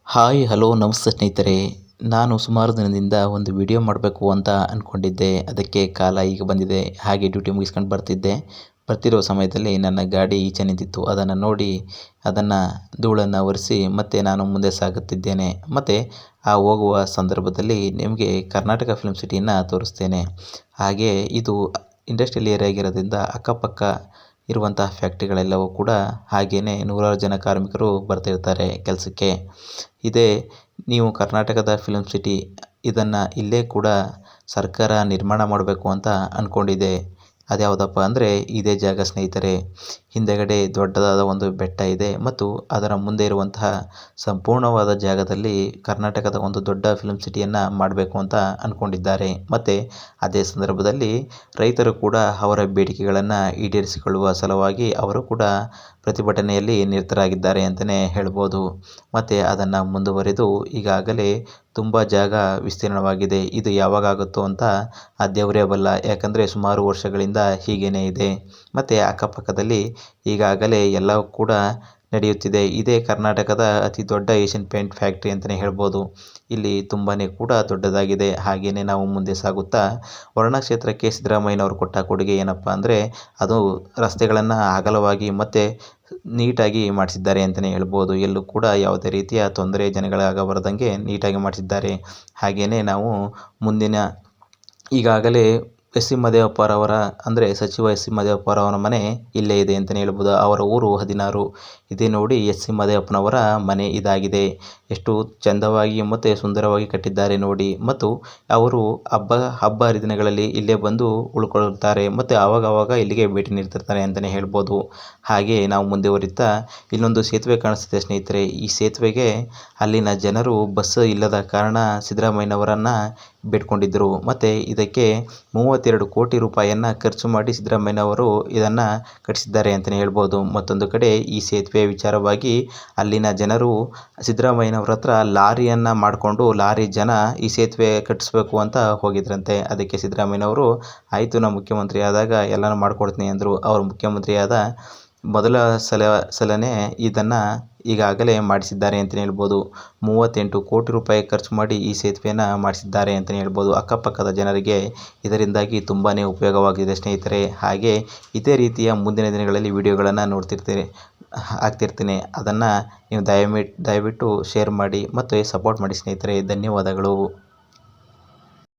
Hi hello ನಮಸ್ತೆ ಸ್ನೇಹಿತರೆ. ನಾನು ಸುಮಾರು ದಿನದಿಂದ ಒಂದು ವಿಡಿಯೋ ಮಾಡಬೇಕು ಅಂತ ಅಂದ್ಕೊಂಡಿದ್ದೆ. ಅದಕ್ಕೆ ಕಾಲ ಈಗ ಬಂದಿದೆ. ಹಾಗೆ ಡ್ಯೂಟಿ ಮುಗಿಸ್ಕೊಂಡು ಬರ್ತಿರೋ ಸಮಯದಲ್ಲಿ ನನ್ನ ಗಾಡಿ ಈಚೆ ನಿಂತಿತ್ತು. ಅದನ್ನು ನೋಡಿ ಅದನ್ನು ಧೂಳನ್ನು ಒರೆಸಿ ಮತ್ತೆ ನಾನು ಮುಂದೆ ಸಾಗುತ್ತಿದ್ದೇನೆ. ಮತ್ತು ಆ ಹೋಗುವ ಸಂದರ್ಭದಲ್ಲಿ ನಿಮಗೆ ಕರ್ನಾಟಕ ಫಿಲ್ಮ್ ಸಿಟಿಯನ್ನು ತೋರಿಸ್ತೇನೆ. ಹಾಗೆ ಇದು ಇಂಡಸ್ಟ್ರಿಯಲ್ ಏರಿಯಾ ಆಗಿರೋದ್ರಿಂದ ಅಕ್ಕಪಕ್ಕ ಇರುವಂತಹ ಫ್ಯಾಕ್ಟ್ರಿಗಳೆಲ್ಲವೂ ಕೂಡ ಹಾಗೆಯೇ ನೂರಾರು ಜನ ಕಾರ್ಮಿಕರು ಬರ್ತಿರ್ತಾರೆ ಕೆಲಸಕ್ಕೆ. ಇದೇ ನೀವು ಕರ್ನಾಟಕದ ಫಿಲ್ಮ್ ಸಿಟಿ, ಇದನ್ನು ಇಲ್ಲೇ ಕೂಡ ಸರ್ಕಾರ ನಿರ್ಮಾಣ ಮಾಡಬೇಕು ಅಂತ ಅಂದ್ಕೊಂಡಿದೆ. ಅದ್ಯಾವುದಪ್ಪ ಅಂದರೆ ಇದೇ ಜಾಗ ಸ್ನೇಹಿತರೆ. ಹಿಂದೆಗಡೆ ದೊಡ್ಡದಾದ ಒಂದು ಬೆಟ್ಟ ಇದೆ ಮತ್ತು ಅದರ ಮುಂದೆ ಇರುವಂತಹ ಸಂಪೂರ್ಣವಾದ ಜಾಗದಲ್ಲಿ ಕರ್ನಾಟಕದ ಒಂದು ದೊಡ್ಡ ಫಿಲ್ಮ್ ಸಿಟಿಯನ್ನು ಮಾಡಬೇಕು ಅಂತ ಅಂದ್ಕೊಂಡಿದ್ದಾರೆ. ಮತ್ತು ಅದೇ ಸಂದರ್ಭದಲ್ಲಿ ರೈತರು ಕೂಡ ಅವರ ಬೇಡಿಕೆಗಳನ್ನು ಈಡೇರಿಸಿಕೊಳ್ಳುವ ಸಲುವಾಗಿ ಅವರು ಕೂಡ ಪ್ರತಿಭಟನೆಯಲ್ಲಿ ನಿರತರಾಗಿದ್ದಾರೆ ಅಂತಲೇ ಹೇಳ್ಬೋದು. ಮತ್ತು ಅದನ್ನು ಮುಂದುವರೆದು ಈಗಾಗಲೇ ತುಂಬ ಜಾಗ ವಿಸ್ತೀರ್ಣವಾಗಿದೆ. ಇದು ಯಾವಾಗ ಆಗುತ್ತೋ ಅಂತ ಆ ದೇವರೇ ಬಲ್ಲ. ಯಾಕಂದರೆ ಸುಮಾರು ವರ್ಷಗಳಿಂದ ಹೀಗೇ ಇದೆ. ಮತ್ತು ಅಕ್ಕಪಕ್ಕದಲ್ಲಿ ಈಗಾಗಲೇ ಎಲ್ಲವೂ ಕೂಡ ನಡೆಯುತ್ತಿದೆ. ಇದೇ ಕರ್ನಾಟಕದ ಅತಿ ದೊಡ್ಡ ಏಷ್ಯನ್ ಪೇಂಟ್ ಫ್ಯಾಕ್ಟ್ರಿ ಅಂತಲೇ ಹೇಳ್ಬೋದು. ಇಲ್ಲಿ ತುಂಬಾ ಕೂಡ ದೊಡ್ಡದಾಗಿದೆ. ಹಾಗೆಯೇ ನಾವು ಮುಂದೆ ಸಾಗುತ್ತಾ ವರ್ಣ ಕ್ಷೇತ್ರಕ್ಕೆ ಸಿದ್ದರಾಮಯ್ಯನವರು ಕೊಟ್ಟ ಕೊಡುಗೆ ಏನಪ್ಪ ಅಂದರೆ ಅದು ರಸ್ತೆಗಳನ್ನು ಅಗಲವಾಗಿ ಮತ್ತು ನೀಟಾಗಿ ಮಾಡಿಸಿದ್ದಾರೆ ಅಂತಲೇ ಹೇಳ್ಬೋದು. ಎಲ್ಲೂ ಕೂಡ ಯಾವುದೇ ರೀತಿಯ ತೊಂದರೆ ಜನಗಳಾಗಬಾರ್ದಂಗೆ ನೀಟಾಗಿ ಮಾಡಿಸಿದ್ದಾರೆ. ಹಾಗೆಯೇ ನಾವು ಮುಂದಿನ ಈಗಾಗಲೇ ಎಸ್ ಸಿ ಮಹದೇವಪ್ಪರವರ ಅಂದರೆ ಸಚಿವ ಎಸ್ ಸಿ ಮಹದೇವಪ್ಪರವರ ಮನೆ ಇಲ್ಲೇ ಇದೆ ಅಂತಲೇ ಹೇಳ್ಬೋದು. ಅವರ ಊರು 16. ಇದೇ ನೋಡಿ ಎಸ್ ಸಿ ಮಹದೇವಪ್ಪನವರ ಮನೆ ಇದಾಗಿದೆ. ಎಷ್ಟು ಚೆಂದವಾಗಿ ಮತ್ತು ಸುಂದರವಾಗಿ ಕಟ್ಟಿದ್ದಾರೆ ನೋಡಿ. ಮತ್ತು ಅವರು ಹಬ್ಬ ಹರಿದಿನಗಳಲ್ಲಿ ಇಲ್ಲೇ ಬಂದು ಉಳ್ಕೊಳ್ತಾರೆ ಮತ್ತು ಆವಾಗವಾಗ ಇಲ್ಲಿಗೆ ಭೇಟಿ ನೀಡ್ತಿರ್ತಾರೆ ಅಂತಲೇ ಹೇಳ್ಬೋದು. ಹಾಗೆ ನಾವು ಮುಂದುವರಿತಾ ಇಲ್ಲೊಂದು ಸೇತುವೆ ಕಾಣಿಸ್ತಿದೆ ಸ್ನೇಹಿತರೆ. ಈ ಸೇತುವೆಗೆ ಅಲ್ಲಿನ ಜನರು ಬಸ್ ಇಲ್ಲದ ಕಾರಣ ಸಿದ್ದರಾಮಯ್ಯನವರನ್ನು ಬೇಡ್ಕೊಂಡಿದ್ದರು. ಮತ್ತು ಇದಕ್ಕೆ 32 ಕೋಟಿ ರೂಪಾಯಿಯನ್ನು ಖರ್ಚು ಮಾಡಿ ಸಿದ್ದರಾಮಯ್ಯನವರು ಇದನ್ನು ಕಟ್ಟಿಸಿದ್ದಾರೆ ಅಂತಲೇ ಹೇಳ್ಬೋದು. ಮತ್ತೊಂದು ಕಡೆ ಈ ಸೇತುವೆ ವಿಚಾರವಾಗಿ ಅಲ್ಲಿನ ಜನರು ಸಿದ್ದರಾಮಯ್ಯನವ್ರ ಹತ್ರ ಲಾರಿಯನ್ನು ಮಾಡಿಕೊಂಡು ಲಾರಿ ಜನ ಈ ಸೇತುವೆ ಕಟ್ಟಿಸ್ಬೇಕು ಅಂತ ಹೋಗಿದ್ರಂತೆ. ಅದಕ್ಕೆ ಸಿದ್ದರಾಮಯ್ಯನವರು ಆಯಿತು ನಾನು ಮುಖ್ಯಮಂತ್ರಿ ಆದಾಗ ಎಲ್ಲನೂ ಮಾಡಿಕೊಡ್ತೀನಿ ಅಂದರು. ಅವರು ಮುಖ್ಯಮಂತ್ರಿಯಾದ ಮೊದಲ ಸಲನೇ ಇದನ್ನು ಈಗಾಗಲೇ ಮಾಡಿಸಿದ್ದಾರೆ ಅಂತಲೇ ಹೇಳ್ಬೋದು. 38 ಕೋಟಿ ರೂಪಾಯಿ ಖರ್ಚು ಮಾಡಿ ಈ ಸೇತುವೆಯನ್ನು ಮಾಡಿಸಿದ್ದಾರೆ ಅಂತಲೇ ಹೇಳ್ಬೋದು. ಅಕ್ಕಪಕ್ಕದ ಜನರಿಗೆ ಇದರಿಂದಾಗಿ ತುಂಬಾ ಉಪಯೋಗವಾಗಿದೆ ಸ್ನೇಹಿತರೆ. ಹಾಗೆ ಇದೇ ರೀತಿಯ ಮುಂದಿನ ದಿನಗಳಲ್ಲಿ ವಿಡಿಯೋಗಳನ್ನು ಹಾಕ್ತಿರ್ತೀನಿ. ಅದನ್ನು ನೀವು ದಯವಿಟ್ಟು ಶೇರ್ ಮಾಡಿ ಮತ್ತು ಸಪೋರ್ಟ್ ಮಾಡಿ ಸ್ನೇಹಿತರೆ. ಧನ್ಯವಾದಗಳು.